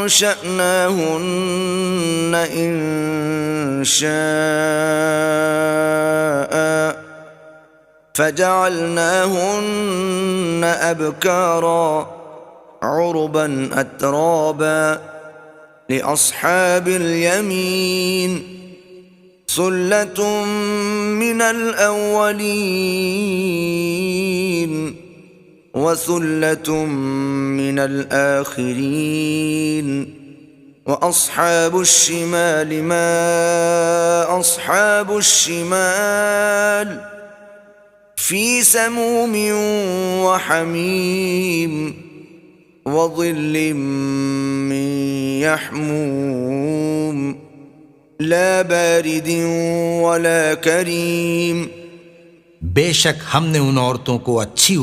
أنشأناهن إنشاء فجعلناهن أبكارا عربا أترابا لأصحاب اليمين ثلة من الأولين وثلة من الآخرين وأصحاب الشمال ما أصحاب الشمال في سموم وحميم وظل من يحموم لا بارد ولا كريم। बेशक हमने उन औरतों को अच्छी